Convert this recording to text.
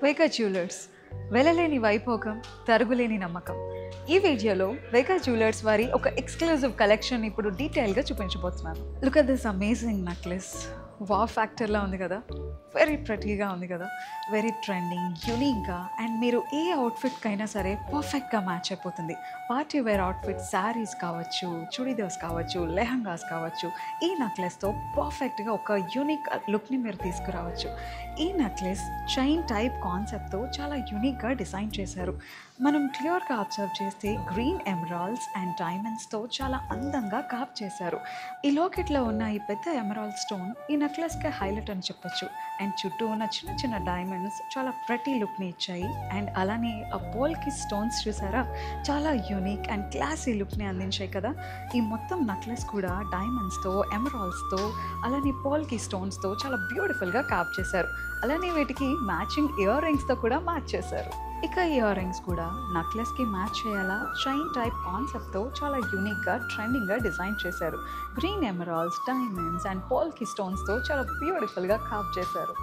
వేగా jewellers వెలలేని Vaibhogam తరుగులేని నమ్మకం. ఈ వీడియోలో వేగా జ్యువెలర్స్ వారి ఒక ఎక్స్క్లూజివ్ కలెక్షన్ ఇప్పుడు డీటెయిల్గా చూపించబోతున్నాను. Look at this amazing necklace. Wow ఫ్యాక్టర్లా ఉంది కదా, వెరీ ప్రెటీగా ఉంది కదా, వెరీ ట్రెండింగ్, యూనిక్గా, అండ్ మీరు ఏ అవుట్ఫిట్కైనా సరే పర్ఫెక్ట్గా మ్యాచ్ అయిపోతుంది. పార్టీ వేర్ అవుట్ఫిట్, శారీస్ కావచ్చు, చుడీదార్స్ కావచ్చు, లెహంగాస్ కావచ్చు, ఈ నెక్లెస్తో పర్ఫెక్ట్గా ఒక యూనిక్ లుక్ని మీరు తీసుకురావచ్చు. ఈ నెక్లెస్ చైన్ టైప్ కాన్సెప్ట్తో చాలా యూనిక్గా డిజైన్ చేశారు. మనం క్లియర్గా అబ్జర్వ్ చేస్తే గ్రీన్ ఎమరాల్డ్స్ అండ్ డైమండ్స్తో చాలా అందంగా కార్వ్ చేశారు. ఈ లాకెట్లో ఉన్న ఈ పెద్ద ఎమరాల్డ్ స్టోన్ ఈ నెక్లెస్కి హైలైట్ అని చెప్పొచ్చు. అండ్ చుట్టూ ఉన్న చిన్న చిన్న డైమండ్స్ చాలా ప్రతి లుక్ని ఇచ్చాయి. అండ్ అలానే ఆ పోల్కి స్టోన్స్ చూసారా, చాలా యూనిక్ అండ్ క్లాసీ లుక్ని అందించాయి కదా. ఈ మొత్తం నెక్లెస్ కూడా డైమండ్స్తో, ఎమరాల్డ్స్తో, అలానే పోల్కి స్టోన్స్తో చాలా బ్యూటిఫుల్గా కార్వ్ చేశారు. అలానే వీటికి మ్యాచింగ్ ఇయర్ రింగ్స్తో కూడా మ్యాచ్ చేశారు. ఇక ఇయర్ రింగ్స్ కూడా నెక్లెస్కి మ్యాచ్ చేయాలా చైన్ టైప్ కాన్సెప్ట్తో చాలా యూనిక్గా, ట్రెండింగ్గా డిజైన్ చేశారు. గ్రీన్ ఎమరాల్డ్స్, డైమండ్స్ అండ్ పోల్కి స్టోన్స్తో చాలా బ్యూటిఫుల్గా కార్వ్ చేశారు.